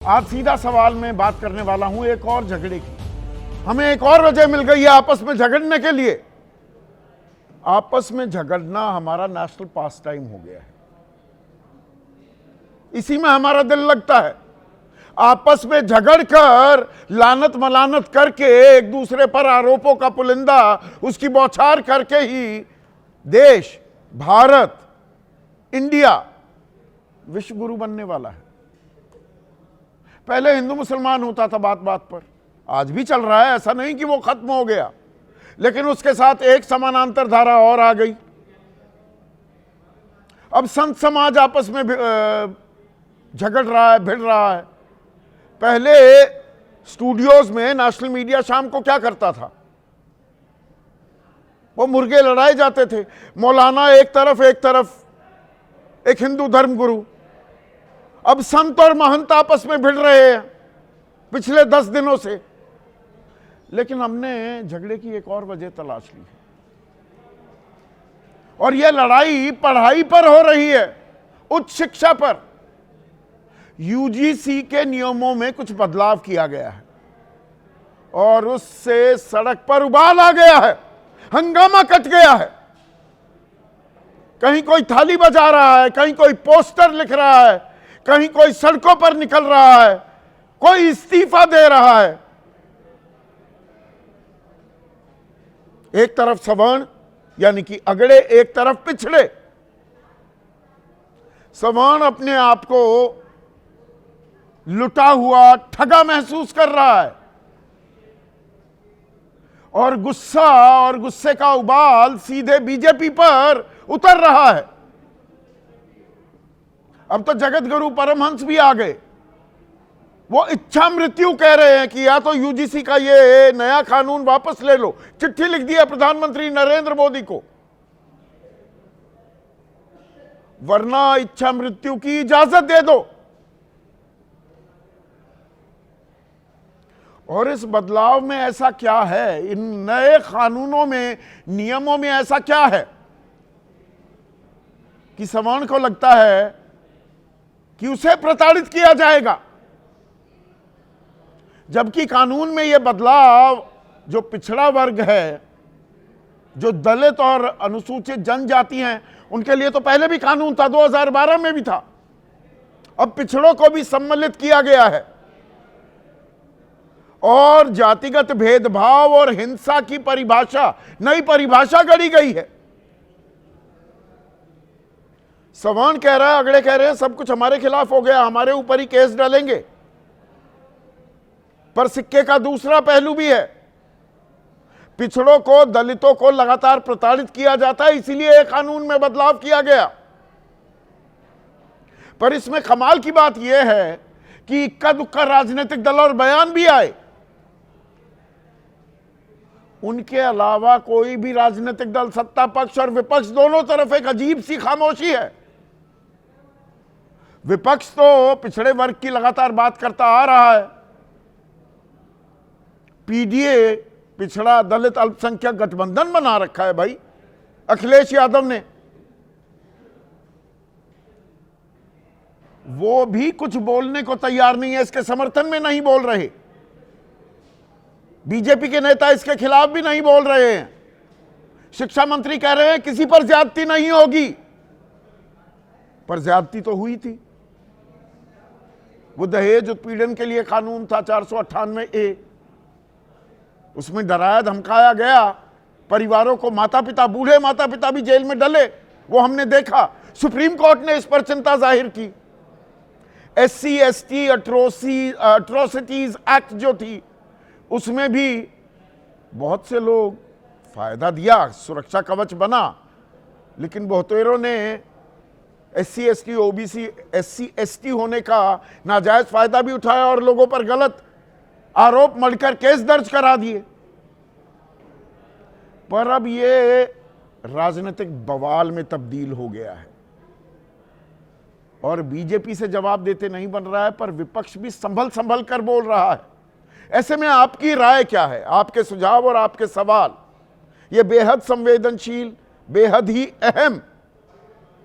आज सीधा सवाल में बात करने वाला हूं एक और झगड़े की। हमें एक और वजह मिल गई है आपस में झगड़ने के लिए। आपस में झगड़ना हमारा नेशनल पास टाइम हो गया है, इसी में हमारा दिल लगता है। आपस में झगड़कर लानत मलानत करके एक दूसरे पर आरोपों का पुलिंदा उसकी बौछार करके ही देश भारत इंडिया विश्व गुरु बनने वाला है। पहले हिंदू मुसलमान होता था बात बात पर, आज भी चल रहा है, ऐसा नहीं कि वो खत्म हो गया, लेकिन उसके साथ एक समानांतर धारा और आ गई। अब संत समाज आपस में झगड़ रहा है, भिड़ रहा है। पहले स्टूडियोज में नेशनल मीडिया शाम को क्या करता था, वो मुर्गे लड़ाए जाते थे। मौलाना एक तरफ एक हिंदू धर्म गुरु। अब संत और महंत आपस में भिड़ रहे हैं पिछले 10 दिनों से। लेकिन हमने झगड़े की एक और वजह तलाश ली है, और यह लड़ाई पढ़ाई पर हो रही है, उच्च शिक्षा पर। यूजीसी के नियमों में कुछ बदलाव किया गया है और उससे सड़क पर उबाल आ गया है, हंगामा कट गया है। कहीं कोई थाली बजा रहा है, कहीं कोई पोस्टर लिख रहा है, कहीं कोई सड़कों पर निकल रहा है, कोई इस्तीफा दे रहा है। एक तरफ सवर्ण यानी कि अगड़े, एक तरफ पिछड़े। सवर्ण अपने आप को लुटा हुआ, ठगा महसूस कर रहा है, और गुस्सा और गुस्से का उबाल सीधे बीजेपी पर उतर रहा है। अब तो जगत गुरु परमहंस भी आ गए। वो इच्छा मृत्यु कह रहे हैं कि या तो यूजीसी का ये नया कानून वापस ले लो। चिट्ठी लिख दी है प्रधानमंत्री नरेंद्र मोदी को, वरना इच्छा मृत्यु की इजाजत दे दो। और इस बदलाव में ऐसा क्या है, इन नए कानूनों में, नियमों में ऐसा क्या है कि सवर्ण को लगता है कि उसे प्रताड़ित किया जाएगा, जबकि कानून में यह बदलाव जो पिछड़ा वर्ग है, जो दलित और अनुसूचित जनजाति हैं, उनके लिए तो पहले भी कानून था, 2012 में भी था। अब पिछड़ों को भी सम्मिलित किया गया है, और जातिगत भेदभाव और हिंसा की परिभाषा, नई परिभाषा गढ़ी गई है। सवर्ण कह रहा है, अगड़े कह रहे हैं सब कुछ हमारे खिलाफ हो गया, हमारे ऊपर ही केस डालेंगे। पर सिक्के का दूसरा पहलू भी है। पिछड़ों को, दलितों को लगातार प्रताड़ित किया जाता है, इसीलिए एक कानून में बदलाव किया गया। पर इसमें कमाल की बात यह है कि इक्का दुक्का राजनीतिक दल और बयान भी आए, उनके अलावा कोई भी राजनीतिक दल, सत्ता पक्ष और विपक्ष दोनों तरफ एक अजीब सी खामोशी है। विपक्ष तो पिछड़े वर्ग की लगातार बात करता आ रहा है। पीडीए, पिछड़ा दलित अल्पसंख्यक गठबंधन बना रखा है भाई अखिलेश यादव ने। वो भी कुछ बोलने को तैयार नहीं है, इसके समर्थन में नहीं बोल रहे। बीजेपी के नेता इसके खिलाफ भी नहीं बोल रहे हैं। शिक्षा मंत्री कह रहे हैं किसी पर ज्यादती नहीं होगी, पर ज्यादती तो हुई थी। वो दहेज उत्पीड़न के लिए कानून था 498A, उसमें डराया धमकाया गया परिवारों को। माता पिता, बूढ़े माता पिता भी जेल में डले, वो हमने देखा। सुप्रीम कोर्ट ने इस पर चिंता जाहिर की। SC ST अट्रोसिटीज एक्ट जो थी, उसमें भी बहुत से लोग फायदा दिया, सुरक्षा कवच बना, लेकिन बहुतेरों ने SC ST OBC SC ST होने का नाजायज फायदा भी उठाया और लोगों पर गलत आरोप मढ़कर केस दर्ज करा दिए। पर अब ये राजनीतिक बवाल में तब्दील हो गया है, और बीजेपी से जवाब देते नहीं बन रहा है, पर विपक्ष भी संभल कर बोल रहा है। ऐसे में आपकी राय क्या है, आपके सुझाव और आपके सवाल? यह बेहद संवेदनशील, बेहद ही अहम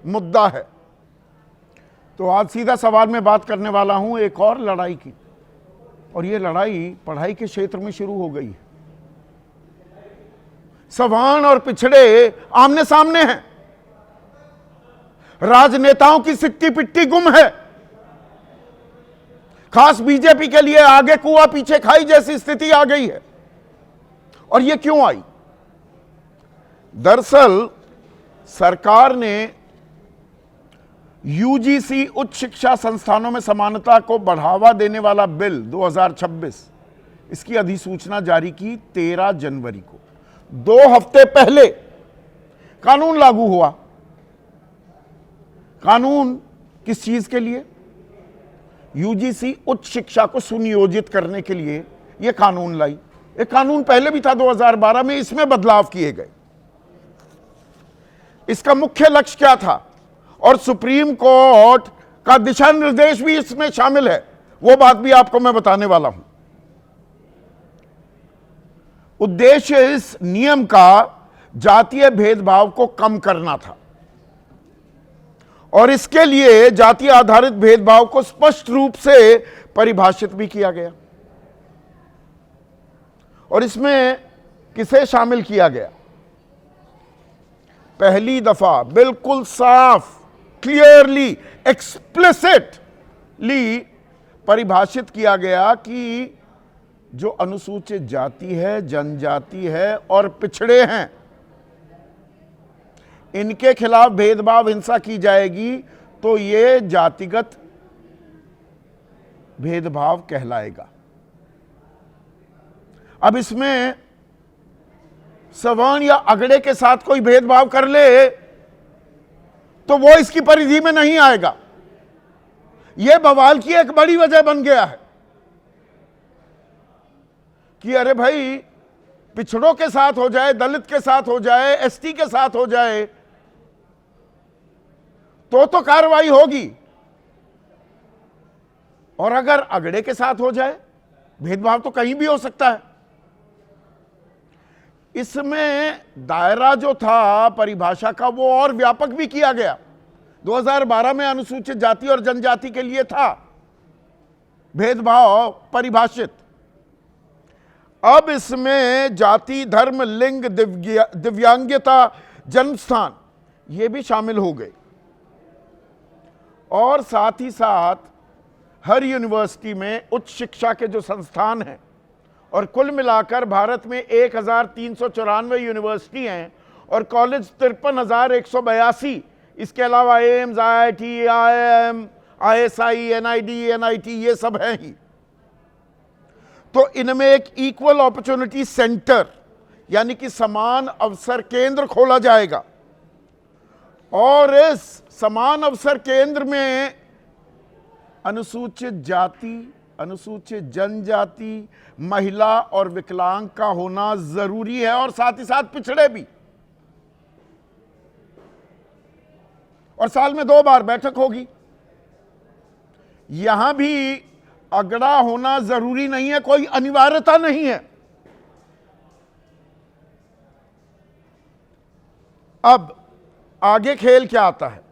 मुद्दा है। तो आज सीधा सवाल में बात करने वाला हूं एक और लड़ाई की, और ये लड़ाई पढ़ाई के क्षेत्र में शुरू हो गई है। सवर्ण और पिछड़े आमने सामने हैं, राजनेताओं की सिक्की पिट्टी गुम है, खास बीजेपी के लिए आगे कुआ पीछे खाई जैसी स्थिति आ गई है। और यह क्यों आई? दरअसल सरकार ने यूजीसी उच्च शिक्षा संस्थानों में समानता को बढ़ावा देने वाला बिल 2026, इसकी अधिसूचना जारी की 13 जनवरी को। 2 हफ्ते पहले कानून लागू हुआ। कानून किस चीज के लिए? यूजीसी उच्च शिक्षा को सुनियोजित करने के लिए यह कानून लाई। एक कानून पहले भी था 2012 में, इसमें बदलाव किए गए। इसका मुख्य लक्ष्य क्या था और सुप्रीम कोर्ट का दिशा निर्देश भी इसमें शामिल है, वो बात भी आपको मैं बताने वाला हूं। उद्देश्य इस नियम का जातीय भेदभाव को कम करना था, और इसके लिए जाति आधारित भेदभाव को स्पष्ट रूप से परिभाषित भी किया गया। और इसमें किसे शामिल किया गया? पहली दफा बिल्कुल साफ, क्लियरली, एक्सप्लिसिटली परिभाषित किया गया कि जो अनुसूचित जाति है, जनजाति है और पिछड़े हैं, इनके खिलाफ भेदभाव हिंसा की जाएगी तो यह जातिगत भेदभाव कहलाएगा। अब इसमें सवर्ण या अगड़े के साथ कोई भेदभाव कर ले तो वो इसकी परिधि में नहीं आएगा। यह बवाल की एक बड़ी वजह बन गया है कि अरे भाई, पिछड़ों के साथ हो जाए, दलित के साथ हो जाए, एसटी के साथ हो जाए तो कार्रवाई होगी, और अगर अगड़े के साथ हो जाए, भेदभाव तो कहीं भी हो सकता है। इसमें दायरा जो था परिभाषा का वो और व्यापक भी किया गया। 2012 में अनुसूचित जाति और जनजाति के लिए था भेदभाव परिभाषित। अब इसमें जाति, धर्म, लिंग, दिव्यांगता, जन्म स्थान ये भी शामिल हो गए। और साथ ही साथ हर यूनिवर्सिटी में उच्च शिक्षा के जो संस्थान हैं, और कुल मिलाकर भारत में 1394 यूनिवर्सिटी हैं और कॉलेज 53,182, इसके अलावा AIIMS, IIT, IIM, ISI, NID, NIT ये सब हैं ही। तो इनमें एक इक्वल अपॉर्चुनिटी सेंटर यानी कि समान अवसर केंद्र खोला जाएगा, और इस समान अवसर केंद्र में अनुसूचित जाति, अनुसूचित जनजाति, महिला और विकलांग का होना जरूरी है, और साथ ही साथ पिछड़े भी। और साल में 2 बार बैठक होगी। यहां भी अगड़ा होना जरूरी नहीं है, कोई अनिवार्यता नहीं है। अब आगे खेल क्या आता है?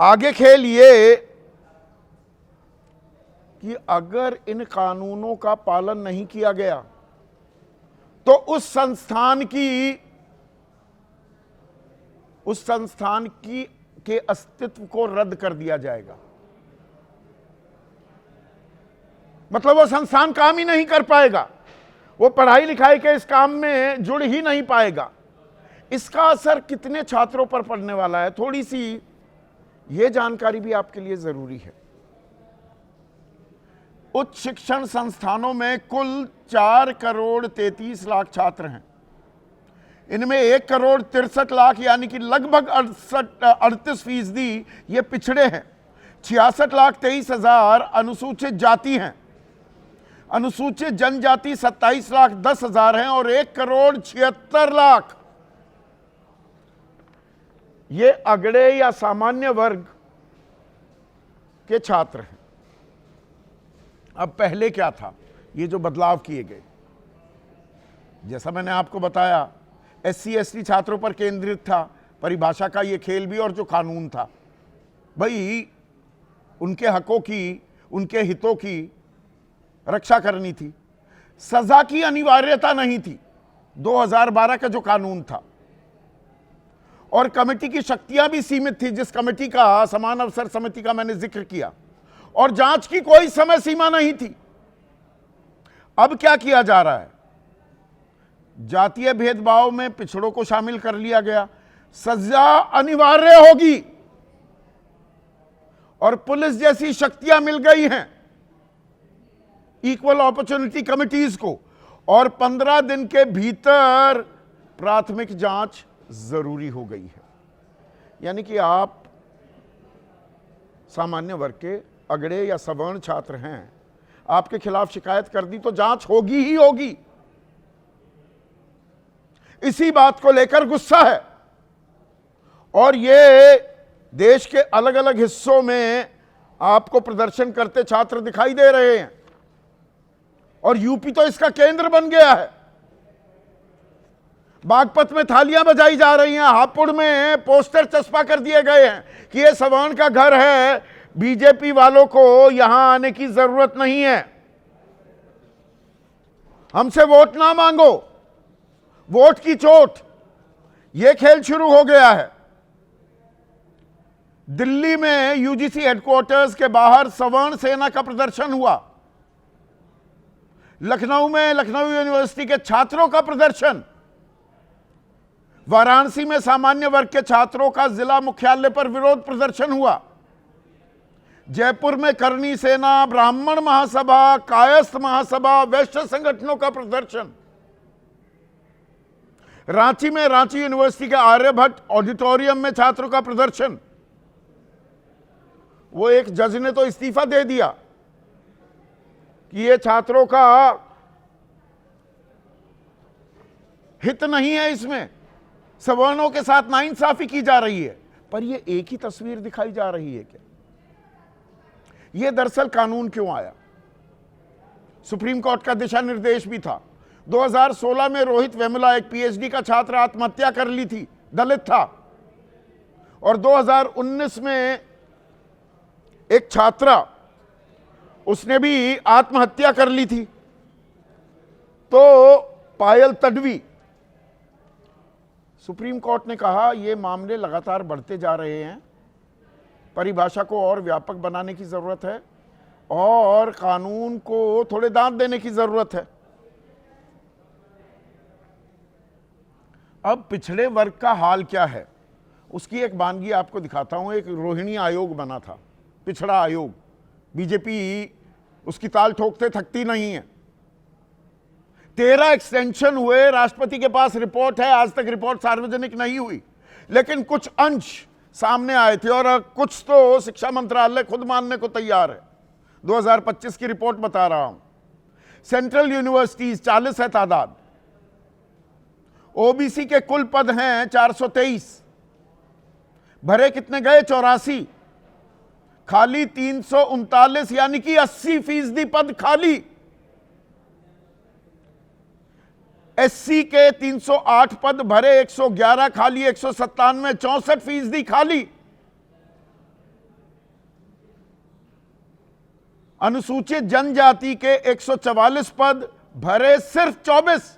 आगे खेल ये कि अगर इन कानूनों का पालन नहीं किया गया तो उस संस्थान के अस्तित्व को रद्द कर दिया जाएगा। मतलब वो संस्थान काम ही नहीं कर पाएगा, वो पढ़ाई लिखाई के इस काम में जुड़ ही नहीं पाएगा। इसका असर कितने छात्रों पर पड़ने वाला है, थोड़ी सी ये जानकारी भी आपके लिए जरूरी है। उच्च शिक्षण संस्थानों में कुल 4,33,00,000 छात्र हैं। इनमें 1,63,00,000 यानी कि लगभग 38% ये पिछड़े हैं। 66,23,000 अनुसूचित जाति हैं। अनुसूचित जनजाति 27,10,000 हैं, और 1,76,00,000 ये अगड़े या सामान्य वर्ग के छात्र हैं। अब पहले क्या था? ये जो बदलाव किए गए, जैसा मैंने आपको बताया, SC ST छात्रों पर केंद्रित था परिभाषा का ये खेल भी, और जो कानून था भाई उनके हकों की, उनके हितों की रक्षा करनी थी। सजा की अनिवार्यता नहीं थी 2012 का जो कानून था, और कमेटी की शक्तियां भी सीमित थी, जिस कमेटी का, समान अवसर समिति का मैंने जिक्र किया, और जांच की कोई समय सीमा नहीं थी। अब क्या किया जा रहा है? जातीय भेदभाव में पिछड़ों को शामिल कर लिया गया, सजा अनिवार्य होगी, और पुलिस जैसी शक्तियां मिल गई हैं इक्वल अपॉर्चुनिटी कमिटीज को, और 15 दिन के भीतर प्राथमिक जांच जरूरी हो गई है। यानी कि आप सामान्य वर्ग के अगड़े या सवर्ण छात्र हैं, आपके खिलाफ शिकायत कर दी तो जांच होगी ही होगी। इसी बात को लेकर गुस्सा है, और ये देश के अलग अलग हिस्सों में आपको प्रदर्शन करते छात्र दिखाई दे रहे हैं, और यूपी तो इसका केंद्र बन गया है। बागपत में थालियां बजाई जा रही हैं, हापुड़ में पोस्टर चस्पा कर दिए गए हैं कि ये सवर्ण का घर है, बीजेपी वालों को यहां आने की जरूरत नहीं है, हमसे वोट ना मांगो, वोट की चोट। यह खेल शुरू हो गया है। दिल्ली में यूजीसी हेडक्वार्टर्स के बाहर सवर्ण सेना का प्रदर्शन हुआ, लखनऊ में लखनऊ यूनिवर्सिटी के छात्रों का प्रदर्शन, वाराणसी में सामान्य वर्ग के छात्रों का जिला मुख्यालय पर विरोध प्रदर्शन हुआ, जयपुर में करणी सेना, ब्राह्मण महासभा, कायस्थ महासभा, वैश्य संगठनों का प्रदर्शन, रांची में रांची यूनिवर्सिटी के आर्यभट्ट ऑडिटोरियम में छात्रों का प्रदर्शन। वो एक जज ने तो इस्तीफा दे दिया कि ये छात्रों का हित नहीं है, इसमें सवर्णों के साथ नाइंसाफी की जा रही है। पर ये एक ही तस्वीर दिखाई जा रही है क्या? ये दरअसल कानून क्यों आया? सुप्रीम कोर्ट का दिशा निर्देश भी था। 2016 में रोहित वेमुला, एक पीएचडी का छात्र, आत्महत्या कर ली थी, दलित था, और 2019 में एक छात्रा, उसने भी आत्महत्या कर ली थी। तो पायल तडवी, सुप्रीम कोर्ट ने कहा ये मामले लगातार बढ़ते जा रहे हैं, परिभाषा को और व्यापक बनाने की जरूरत है, और कानून को थोड़े दांत देने की जरूरत है। अब पिछड़े वर्ग का हाल क्या है, उसकी एक वानगी आपको दिखाता हूं। एक रोहिणी आयोग बना था, पिछड़ा आयोग। बीजेपी उसकी ताल ठोकते थकती नहीं है। 13 एक्सटेंशन हुए, राष्ट्रपति के पास रिपोर्ट है, आज तक रिपोर्ट सार्वजनिक नहीं हुई, लेकिन कुछ अंश सामने आए थे, और कुछ तो शिक्षा मंत्रालय खुद मानने को तैयार है। 2025 की रिपोर्ट बता रहा हूं। सेंट्रल यूनिवर्सिटीज 40 है तादाद, ओबीसी के कुल पद हैं 423, भरे कितने गए? 84, खाली 339, यानी कि 80% पद खाली। एससी के 308 पद भरे, 111 खाली, 197, 64% खाली। अनुसूचित जनजाति के 144 पद भरे, सिर्फ 24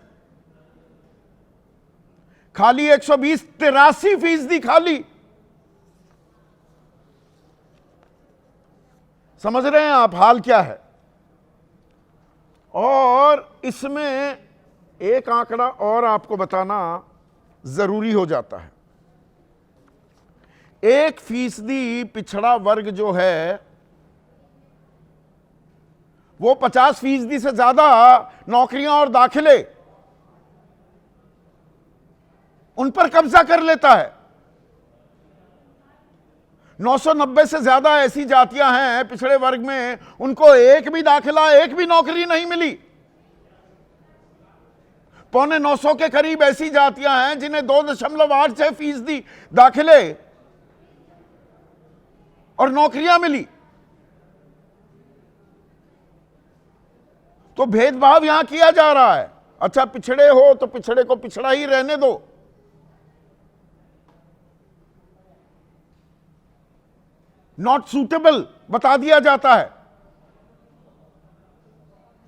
खाली, 120, 83% खाली। समझ रहे हैं आप हाल क्या है? और इसमें एक आंकड़ा और आपको बताना जरूरी हो जाता है। 1% पिछड़ा वर्ग जो है वो 50% से ज्यादा नौकरियां और दाखिले उन पर कब्जा कर लेता है। 990 से ज्यादा ऐसी जातियां हैं पिछड़े वर्ग में, उनको एक भी दाखिला, एक भी नौकरी नहीं मिली। 950 के करीब ऐसी जातियां हैं जिन्हें 2.86% दाखिले और नौकरियां मिली। तो भेदभाव यहां किया जा रहा है। अच्छा, पिछड़े हो तो पिछड़े को पिछड़ा ही रहने दो। नॉट सूटेबल बता दिया जाता है।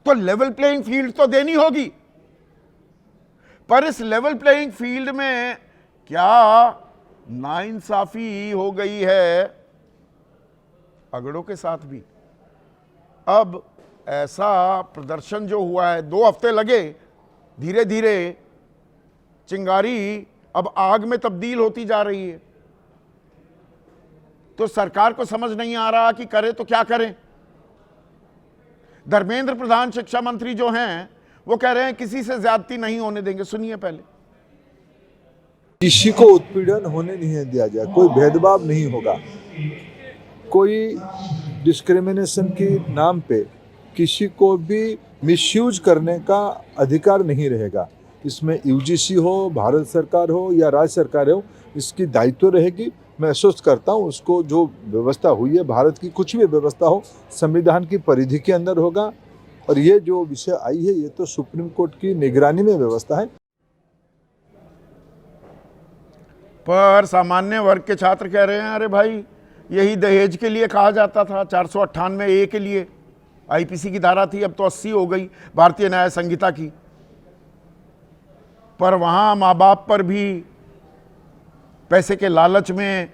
तो लेवल प्लेइंग फील्ड तो देनी होगी, पर इस लेवल प्लेइंग फील्ड में क्या नाइंसाफी हो गई है अगड़ों के साथ भी। अब ऐसा प्रदर्शन जो हुआ है, 2 हफ्ते लगे, धीरे धीरे चिंगारी अब आग में तब्दील होती जा रही है। तो सरकार को समझ नहीं आ रहा कि करे तो क्या करें। धर्मेंद्र प्रधान शिक्षा मंत्री जो हैं वो कह रहे हैं किसी से ज्यादती नहीं होने देंगे। सुनिए पहले। किसी को उत्पीड़न होने नहीं दिया जाए, कोई भेदभाव नहीं होगा, कोई डिस्क्रिमिनेशन के नाम पे किसी को भी मिसयूज करने का अधिकार नहीं रहेगा। इसमें यूजीसी हो, भारत सरकार हो या राज्य सरकार हो, इसकी दायित्व रहेगी। मैं महसूस करता हूँ उसको जो व्यवस्था हुई है, भारत की कुछ भी व्यवस्था हो संविधान की परिधि के अंदर होगा। और ये जो विषय आई है ये तो सुप्रीम कोर्ट की निगरानी में व्यवस्था है। पर सामान्य वर्ग के छात्र कह रहे हैं अरे भाई यही दहेज के लिए कहा जाता था, 498A के लिए आईपीसी की धारा थी, अब तो 80 हो गई भारतीय न्याय संहिता की। पर वहां माँ बाप पर भी पैसे के लालच में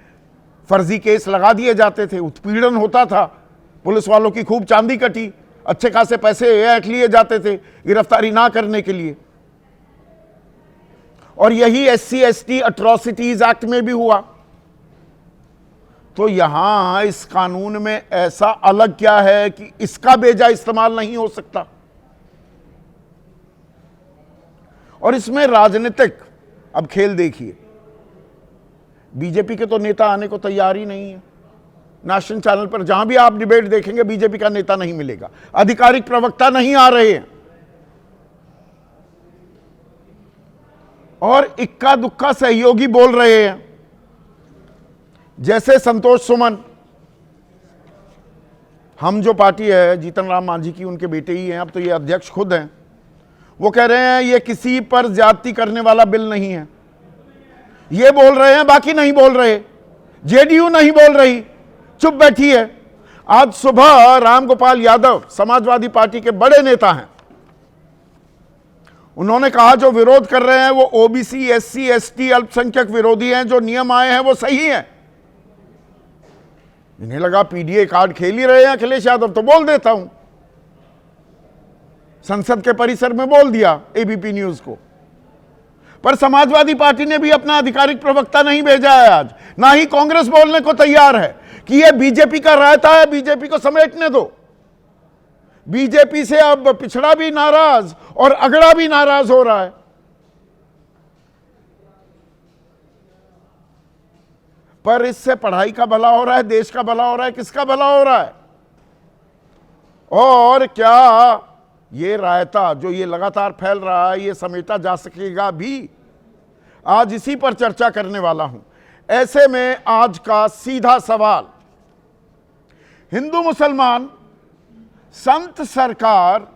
फर्जी केस लगा दिए जाते थे, उत्पीड़न होता था, पुलिस वालों की खूब चांदी कटी, अच्छे खासे पैसे ऐंठ लिए जाते थे गिरफ्तारी ना करने के लिए। और यही SC/ST अट्रॉसिटीज एक्ट में भी हुआ। तो यहां इस कानून में ऐसा अलग क्या है कि इसका बेजा इस्तेमाल नहीं हो सकता। और इसमें राजनीतिक अब खेल देखिए, बीजेपी के तो नेता आने को तैयार ही नहीं है। नेशनल चैनल पर जहां भी आप डिबेट देखेंगे बीजेपी का नेता नहीं मिलेगा, आधिकारिक प्रवक्ता नहीं आ रहे हैं, और इक्का दुक्का सहयोगी बोल रहे हैं, जैसे संतोष सुमन। हम जो पार्टी है जीतन राम मांझी की, उनके बेटे ही हैं, अब तो ये अध्यक्ष खुद हैं, वो कह रहे हैं ये किसी पर ज्यादती करने वाला बिल नहीं है। ये बोल रहे हैं, बाकी नहीं बोल रहे। जेडीयू नहीं बोल रही, चुप बैठी है। आज सुबह रामगोपाल यादव समाजवादी पार्टी के बड़े नेता हैं, उन्होंने कहा जो विरोध कर रहे हैं वो ओबीसी, SC/ST अल्पसंख्यक विरोधी हैं, जो नियम आए हैं वो सही हैं। इन्हें लगा पीडीए कार्ड खेल ही रहे हैं अखिलेश यादव, तो बोल देता हूं। संसद के परिसर में बोल दिया एबीपी न्यूज को। पर समाजवादी पार्टी ने भी अपना आधिकारिक प्रवक्ता नहीं भेजा है आज, ना ही कांग्रेस बोलने को तैयार है कि यह बीजेपी का रायता है, बीजेपी को समेटने दो। बीजेपी से अब पिछड़ा भी नाराज और अगड़ा भी नाराज हो रहा है। पर इससे पढ़ाई का भला हो रहा है, देश का भला हो रहा है, किसका भला हो रहा है? और क्या ये रायता जो ये लगातार फैल रहा है ये समेटा जा सकेगा भी? आज इसी पर चर्चा करने वाला हूं। ऐसे में आज का सीधा सवाल, हिंदू मुसलमान, संत सरकार,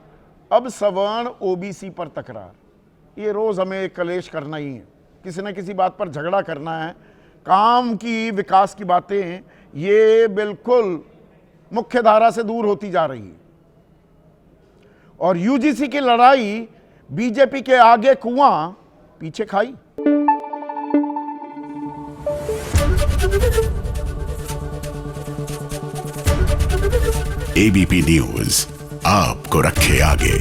अब सवर्ण ओबीसी पर तकरार। ये रोज हमें कलेश करना ही है, किसी न किसी बात पर झगड़ा करना है। काम की, विकास की बातें ये बिल्कुल मुख्य धारा से दूर होती जा रही है। और यूजीसी की लड़ाई बीजेपी के आगे कुआं पीछे खाई। एबीपी न्यूज आपको रखे आगे।